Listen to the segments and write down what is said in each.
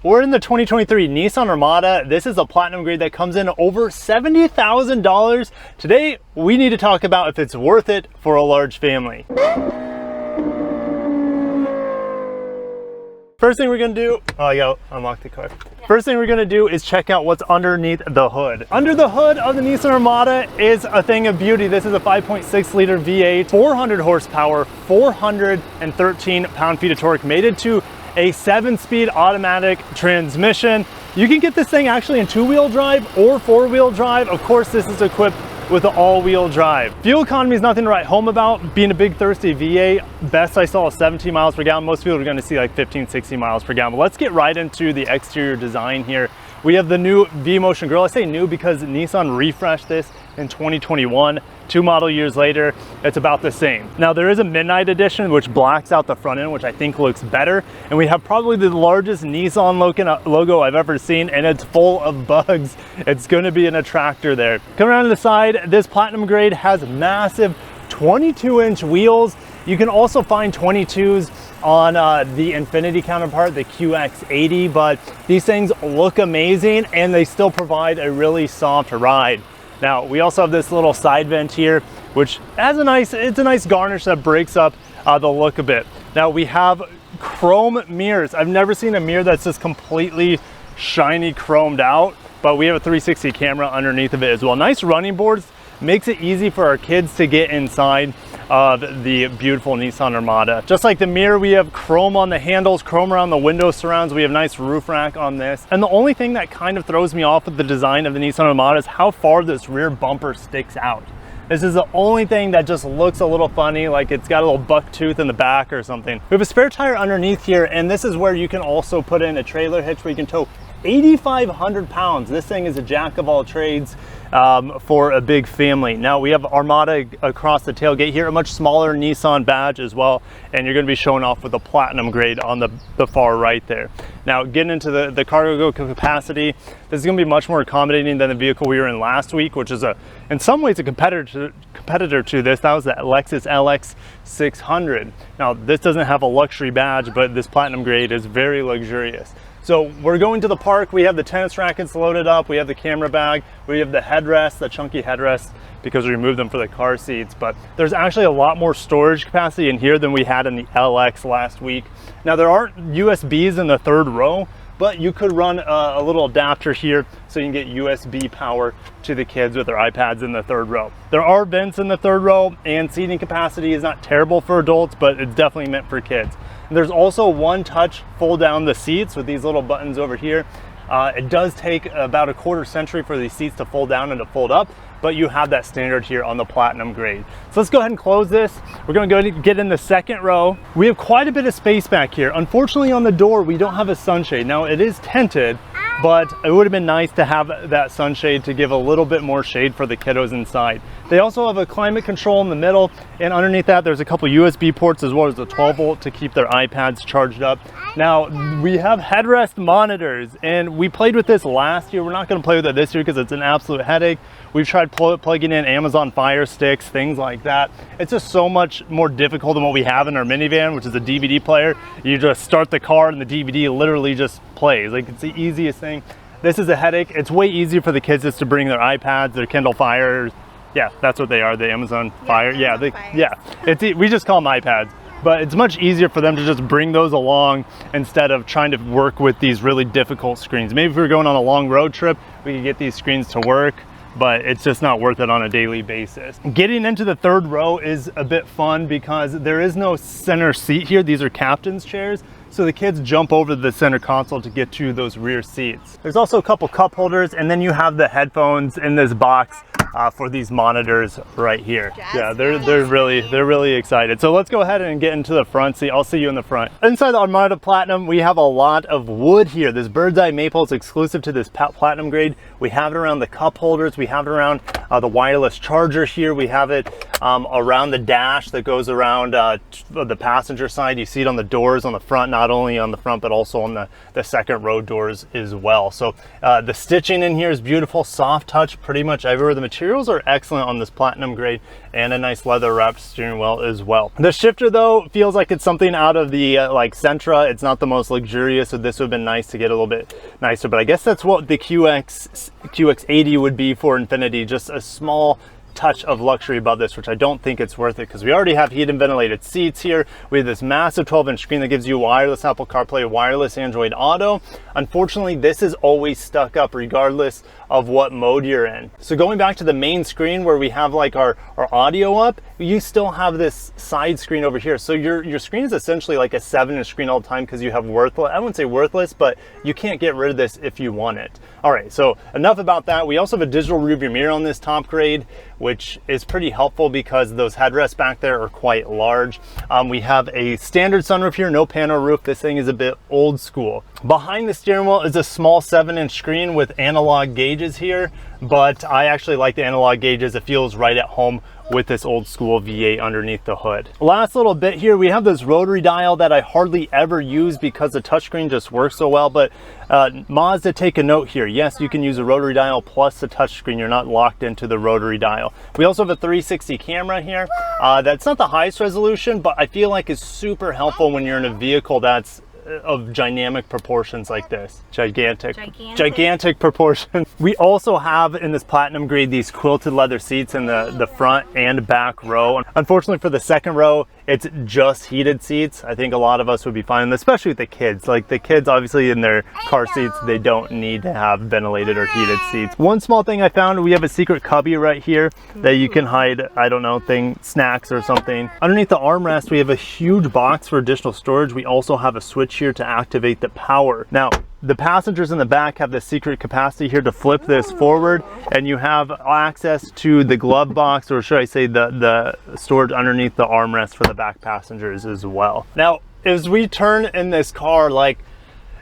We're in the 2023 Nissan Armada. This is a platinum grade that comes in over $70,000. Today, we need to talk about if it's worth it for a large family. First thing we're gonna do, oh yeah, unlock the car. First thing we're gonna do is check out what's underneath the hood. Under the hood of the Nissan Armada is a thing of beauty. This is a 5.6 liter V8, 400 horsepower, 413 pound-feet of torque, mated to a 7-speed automatic transmission. You can get this thing actually in 2-wheel drive or 4-wheel drive. Of course, this is equipped with an all-wheel drive. Fuel economy is nothing to write home about. Being a big thirsty V8, best I saw is 17 miles per gallon. Most people are gonna see like 15, 16 miles per gallon. But let's get right into the exterior design here. We have the new V-Motion grille. I say new because Nissan refreshed this in 2021. 2 model years later, it's about the same. Now there is a midnight edition which blacks out the front end, which I think looks better. And we have probably the largest Nissan logo I've ever seen, and it's full of bugs. It's gonna be an attractor there. Come around to the side, this platinum grade has massive 22-inch wheels. You can also find 22s on the Infiniti counterpart, the QX80, but these things look amazing and they still provide a really soft ride. Now, we also have this little side vent here, which has it's a nice garnish that breaks up the look a bit. Now, we have chrome mirrors. I've never seen a mirror that's just completely shiny chromed out, but we have a 360 camera underneath of it as well. Nice running boards, makes it easy for our kids to get inside of the beautiful Nissan Armada. Just like the mirror, we have chrome on the handles, chrome around the window surrounds. We have nice roof rack on this. And the only thing that kind of throws me off with the design of the Nissan Armada is how far this rear bumper sticks out. This is the only thing that just looks a little funny, like it's got a little buck tooth in the back or something. We have a spare tire underneath here, and this is where you can also put in a trailer hitch where you can tow 8,500 pounds. This thing is a jack of all trades for a big family. Now we have Armada across the tailgate here, a much smaller Nissan badge as well, and you're going to be showing off with a platinum grade on the far right there. Now getting into the cargo capacity, this is going to be much more accommodating than the vehicle we were in last week, which is in some ways a competitor to this. That was the Lexus LX 600. Now this doesn't have a luxury badge, but this platinum grade is very luxurious. So we're going to the park. We have the tennis rackets loaded up. We have the camera bag. We have the headrest, the chunky headrest, because we removed them for the car seats. But there's actually a lot more storage capacity in here than we had in the LX last week. Now there aren't USBs in the third row, but you could run a little adapter here so you can get USB power to the kids with their iPads in the third row. There are vents in the third row, and seating capacity is not terrible for adults, but it's definitely meant for kids. And there's also one touch fold down the seats with these little buttons over here. It does take about a quarter century for these seats to fold down and to fold up, but you have that standard here on the platinum grade. So let's go ahead and close this. We're gonna go get in the second row. We have quite a bit of space back here. Unfortunately on the door, we don't have a sunshade. Now it is tinted, but it would have been nice to have that sunshade to give a little bit more shade for the kiddos inside. They also have a climate control in the middle, and underneath that there's a couple USB ports as well as a 12 volt to keep their iPads charged up. Now we have headrest monitors, and we played with this last year. We're not going to play with it this year because it's an absolute headache. We've tried plugging in Amazon Fire Sticks, things like that. It's just so much more difficult than what we have in our minivan, which is a DVD player. You just start the car and the DVD literally just plays. Like, it's the easiest thing. This is a headache. It's way easier for the kids just to bring their iPads, their Kindle Fires. Yeah, that's what they are, the Amazon Fire. Yeah, we just call them iPads. But it's much easier for them to just bring those along instead of trying to work with these really difficult screens. Maybe if we were going on a long road trip, we could get these screens to work, but it's just not worth it on a daily basis. Getting into the third row is a bit fun because there is no center seat here. These are captain's chairs, so the kids jump over the center console to get to those rear seats. There's also a couple cup holders, and then you have the headphones in this box for these monitors right here. Yeah, they're really excited. So let's go ahead and get into the front seat. I'll see you in the front. Inside the Armada Platinum, we have a lot of wood here. This bird's eye maple is exclusive to this platinum grade. We have it around the cup holders. We have it around the wireless charger here. We have it around the dash that goes around the passenger side. You see it on the doors on the front, not only on the front, but also on the second row doors as well. So the stitching in here is beautiful, soft touch pretty much everywhere. The materials are excellent on this platinum grade, and a nice leather wrapped steering wheel as well. The shifter though feels like it's something out of the like Sentra. It's not the most luxurious, so this would have been nice to get a little bit nicer, but I guess that's what the QX80 would be for Infiniti, just a small touch of luxury above this, which I don't think it's worth it because we already have heated and ventilated seats here. We have this massive 12-inch screen that gives you wireless Apple CarPlay, wireless Android Auto. Unfortunately, this is always stuck up regardless of what mode you're in. So going back to the main screen where we have like our audio up, you still have this side screen over here. So your screen is essentially like a 7-inch screen all the time because you have worthless, I wouldn't say worthless, but you can't get rid of this if you want it. All right, so enough about that. We also have a digital rearview mirror on this top grade, which is pretty helpful because those headrests back there are quite large. We have a standard sunroof here, no panel roof. This thing is a bit old school. Behind the steering wheel is a small 7-inch screen with analog gauges here, but I actually like the analog gauges. It feels right at home with this old school V8 underneath the hood. Last little bit here, we have this rotary dial that I hardly ever use because the touchscreen just works so well, but Mazda, take a note here. Yes, you can use a rotary dial plus the touchscreen. You're not locked into the rotary dial. We also have a 360 camera here. That's not the highest resolution, but I feel like it's super helpful when you're in a vehicle that's of dynamic proportions like this. Gigantic proportions. We also have in this platinum grade these quilted leather seats in the front and back row. Unfortunately for the second row, it's just heated seats. I think a lot of us would be fine, especially with the kids. Like the kids obviously in their car seats, they don't need to have ventilated or heated seats. One small thing I found, we have a secret cubby right here that you can hide, I don't know, snacks or something. Underneath the armrest, we have a huge box for additional storage. We also have a switch here to activate the power. Now, the passengers in the back have the secret capacity here to flip this forward, and you have access to the glove box, or should I say the storage underneath the armrest for the back passengers as well. Now, as we turn in this car, like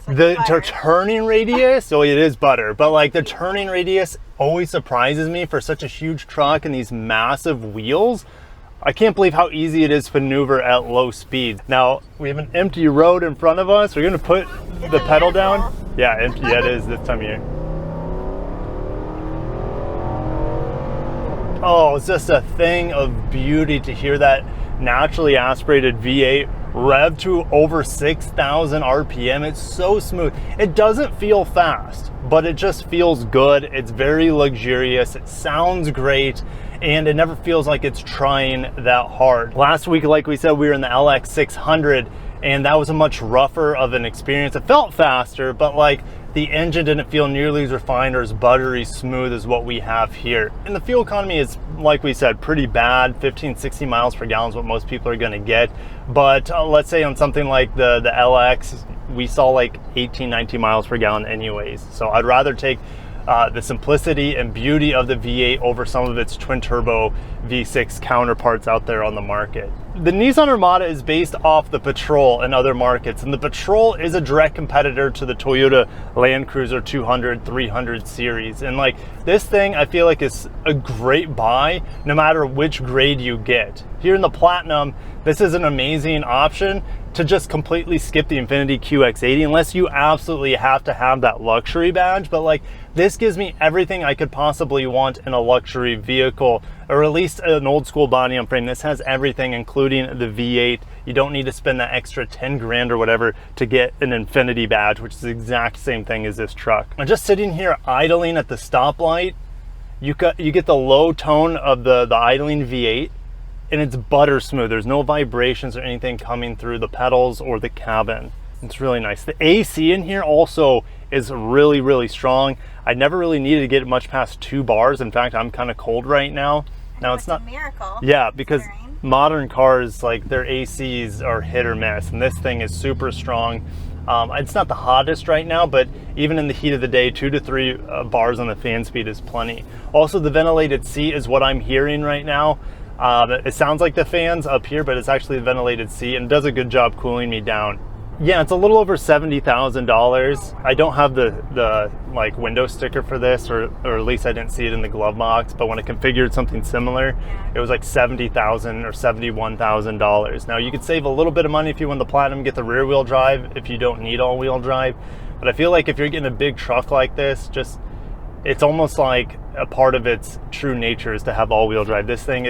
the turning radius, so it is butter, but like the turning radius always surprises me for such a huge truck and these massive wheels. I can't believe how easy it is to maneuver at low speed. Now, we have an empty road in front of us. We're gonna put the pedal down. Yeah, empty, yeah, it is this time of year. Oh, it's just a thing of beauty to hear that naturally aspirated V8 rev to over 6,000 RPM. It's so smooth. It doesn't feel fast, but it just feels good. It's very luxurious. It sounds great, and it never feels like it's trying that hard. Last week, like we said, we were in the LX600, and that was a much rougher of an experience. It felt faster, but like the engine didn't feel nearly as refined or as buttery smooth as what we have here. And the fuel economy is, like we said, pretty bad. 15-16 miles per gallon is what most people are gonna get. But let's say on something like the LX, we saw like 18-19 miles per gallon anyways. So I'd rather take the simplicity and beauty of the V8 over some of its twin turbo V6 counterparts out there on the market. The Nissan Armada is based off the Patrol in other markets, and the Patrol is a direct competitor to the Toyota Land Cruiser 200, 300 series. And like this thing, I feel like is a great buy no matter which grade you get. Here in the Platinum, this is an amazing option to just completely skip the Infiniti QX80 unless you absolutely have to have that luxury badge. But like this gives me everything I could possibly want in a luxury vehicle, or at least an old school body on frame. This has everything, including the V8. You don't need to spend that extra 10 grand or whatever to get an Infiniti badge, which is the exact same thing as this truck. I'm just sitting here idling at the stoplight. You get the low tone of the idling V8, and it's butter smooth. There's no vibrations or anything coming through the pedals or the cabin. It's really nice. The AC in here also is really, really strong. I never really needed to get much past 2 bars. In fact, I'm kind of cold right now. Now it's not a miracle. Yeah, because modern cars, like their ACs are hit or miss, and this thing is super strong. It's not the hottest right now, but even in the heat of the day, 2 to 3 bars on the fan speed is plenty. Also, the ventilated seat is what I'm hearing right now. It sounds like the fans up here, but it's actually the ventilated seat, and does a good job cooling me down. Yeah, it's a little over $70,000. I don't have the like window sticker for this, or at least I didn't see it in the glove box. But when I configured something similar, it was like $70,000 or $71,000. Now you could save a little bit of money if you want the Platinum, get the rear wheel drive if you don't need all wheel drive. But I feel like if you're getting a big truck like this, just it's almost like a part of its true nature is to have all wheel drive. This thing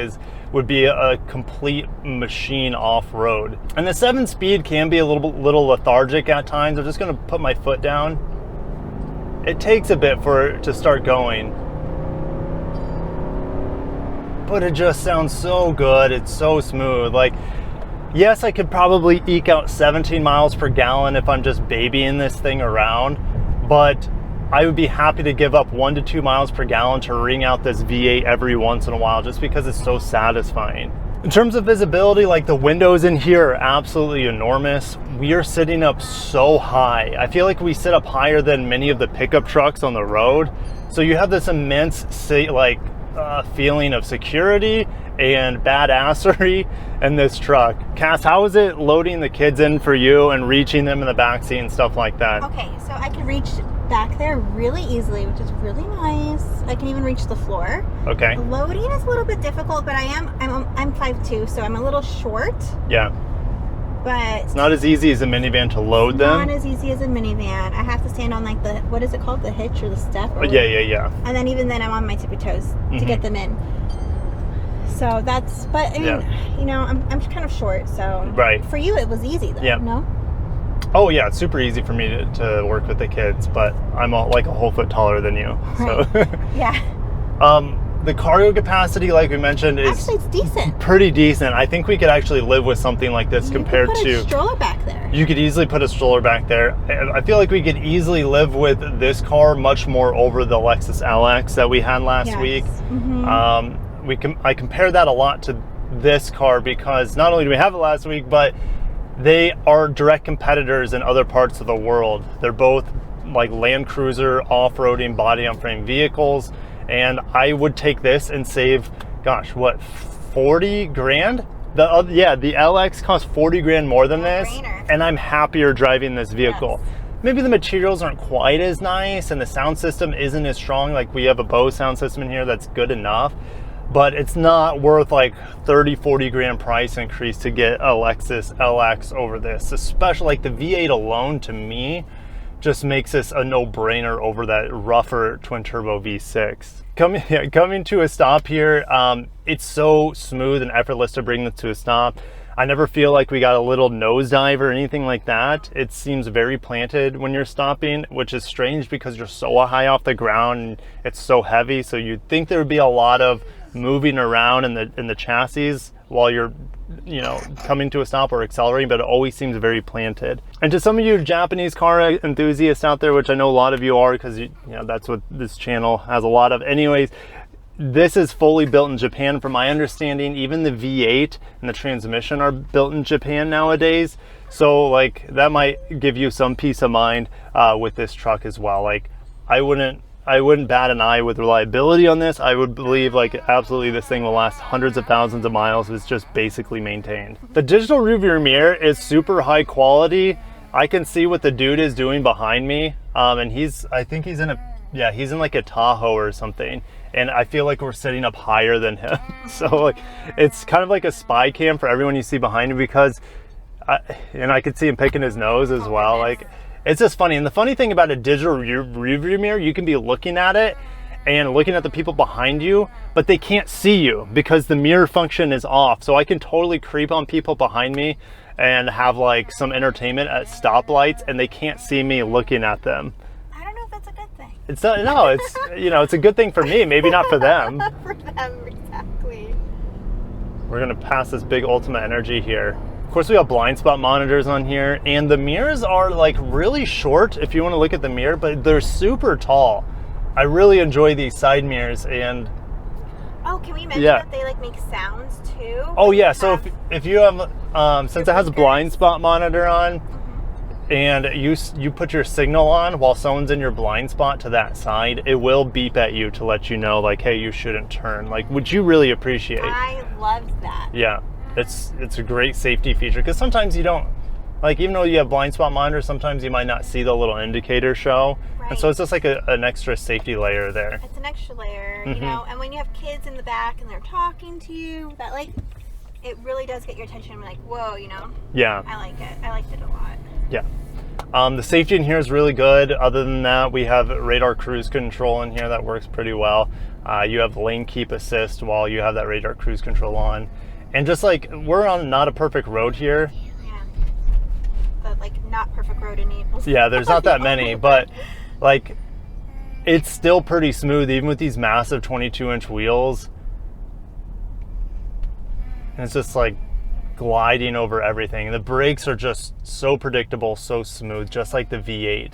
would be a complete machine off-road. And the 7-speed can be a little lethargic at times. I'm just gonna put my foot down. It takes a bit for it to start going, but it just sounds so good. It's so smooth. Like, yes, I could probably eke out 17 miles per gallon if I'm just babying this thing around, but I would be happy to give up 1 to 2 miles per gallon to wring out this V8 every once in a while, just because it's so satisfying. In terms of visibility, like the windows in here are absolutely enormous. We are sitting up so high. I feel like we sit up higher than many of the pickup trucks on the road. So you have this immense feeling of security and badassery in this truck. Cass, how is it loading the kids in for you and reaching them in the backseat and stuff like that? Okay, so I can reach back there really easily, which is really nice. I can even reach the floor. Okay. Loading is a little bit difficult, but I'm 5'2", so I'm a little short. Yeah. But it's not as easy as a minivan to load them. Not as easy as a minivan. I have to stand on like the, what is it called? The hitch or the step? Or yeah. And then even then I'm on my tippy toes to get them in. So that's, but I mean, you know, I'm kind of short, so. Right. For you, it was easy though, no? Oh yeah, it's super easy for me to work with the kids, but I'm like a whole foot taller than you. Right. So. Yeah. The cargo capacity, like we mentioned, is actually it's decent. Pretty decent. I think we could actually live with something like this compared to. You could put a stroller back there. You could easily put a stroller back there. I feel like we could easily live with this car much more over the Lexus LX that we had last week. I compare that a lot to this car because not only do we have it last week, but they are direct competitors in other parts of the world. They're both like Land Cruiser off-roading body on frame vehicles, and I would take this and save, gosh, what, 40 grand? The LX costs 40 grand more than this, and I'm happier driving this vehicle. Yes. Maybe the materials aren't quite as nice and the sound system isn't as strong. Like we have a Bose sound system in here that's good enough, but it's not worth like 30-40 grand price increase to get a Lexus LX over this. Especially like the V8 alone, to me, just makes this a no-brainer over that rougher twin turbo V6. Coming to a stop here, it's so smooth and effortless to bring this to a stop. I never feel like we got a little nosedive or anything like that. It seems very planted when you're stopping, which is strange because you're so high off the ground and it's so heavy. So you'd think there would be a lot of moving around in the chassis while you're, you know, coming to a stop or accelerating, but it always seems very planted. And to some of you Japanese car enthusiasts out there, which I know a lot of you are, because you know that's what this channel has a lot of. Anyways, this is fully built in Japan from my understanding. Even the V8 and the transmission are built in Japan nowadays. So like that might give you some peace of mind with this truck as well. Like I wouldn't bat an eye with reliability on this. I would believe like absolutely this thing will last hundreds of thousands of miles. It's just basically maintained. The digital rearview mirror is super high quality. I can see what the dude is doing behind me. And I think he's in like a Tahoe or something. And I feel like we're sitting up higher than him. So like, it's kind of like a spy cam for everyone you see behind him, because I could see him picking his nose as well. Like, it's just funny. And the funny thing about a digital rearview mirror, you can be looking at it and looking at the people behind you, but they can't see you because the mirror function is off. So I can totally creep on people behind me and have like some entertainment at stoplights, and they can't see me looking at them. I don't know if that's a good thing. It's not, no, it's, you know, it's a good thing for me, maybe not for them. For them, exactly. We're gonna pass this big Ultima Energy here. Of course, we have blind spot monitors on here, and the mirrors are like really short if you want to look at the mirror, but they're super tall. I really enjoy these side mirrors. And oh, can we mention that they like make sounds too? Oh yeah, so if you have since it has a blind spot monitor on, and you put your signal on while someone's in your blind spot to that side, it will beep at you to let you know like, hey, you shouldn't turn, like, which you really appreciate. I love that. Yeah. It's a great safety feature, because sometimes you don't, like even though you have blind spot monitors, sometimes you might not see the little indicator show. Right. And so it's just like an extra safety layer there. It's an extra layer, you know, and when you have kids in the back and they're talking to you, that like, it really does get your attention. I'm like, whoa, you know? Yeah. I like it. I liked it a lot. Yeah. The safety in here is really good. Other than that, we have radar cruise control in here that works pretty well. You have lane keep assist while you have that radar cruise control on. And just like, we're on not a perfect road here. Yeah. The like not perfect road in Naples. Yeah, there's not that many, but like, it's still pretty smooth even with these massive 22-inch wheels. And it's just like gliding over everything. The brakes are just so predictable, so smooth, just like the V8.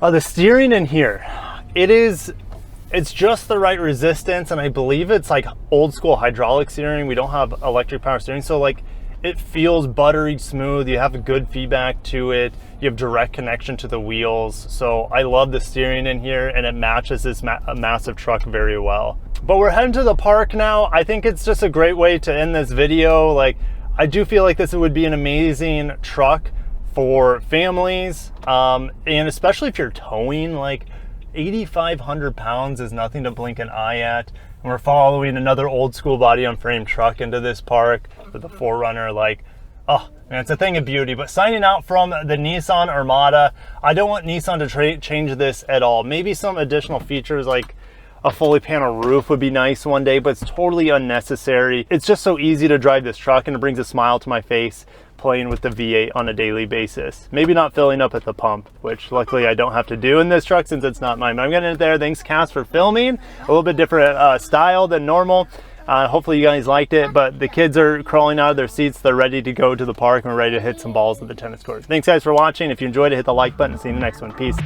The steering in here, it's just the right resistance, and I believe it's like old school hydraulic steering. We don't have electric power steering, so like it feels buttery smooth. You have a good feedback to it. You have direct connection to the wheels. So I love the steering in here, and it matches this massive truck very well. But we're heading to the park now. I think it's just a great way to end this video. Like, I do feel like this would be an amazing truck for families, and especially if you're towing. Like, 8,500 pounds is nothing to blink an eye at. And we're following another old school body on frame truck into this park with the 4Runner. Like, oh man, it's a thing of beauty. But signing out from the Nissan Armada, I don't want Nissan to change this at all. Maybe some additional features like a fully panel roof would be nice one day, but it's totally unnecessary. It's just so easy to drive this truck, and it brings a smile to my face playing with the V8 on a daily basis. Maybe not filling up at the pump, which luckily I don't have to do in this truck since it's not mine. But I'm gonna end it there. Thanks, Cass, for filming. A little bit different style than normal. Hopefully you guys liked it, but the kids are crawling out of their seats. They're ready to go to the park, and we're ready to hit some balls at the tennis court. Thanks guys for watching. If you enjoyed it, hit the like button. See you in the next one. Peace.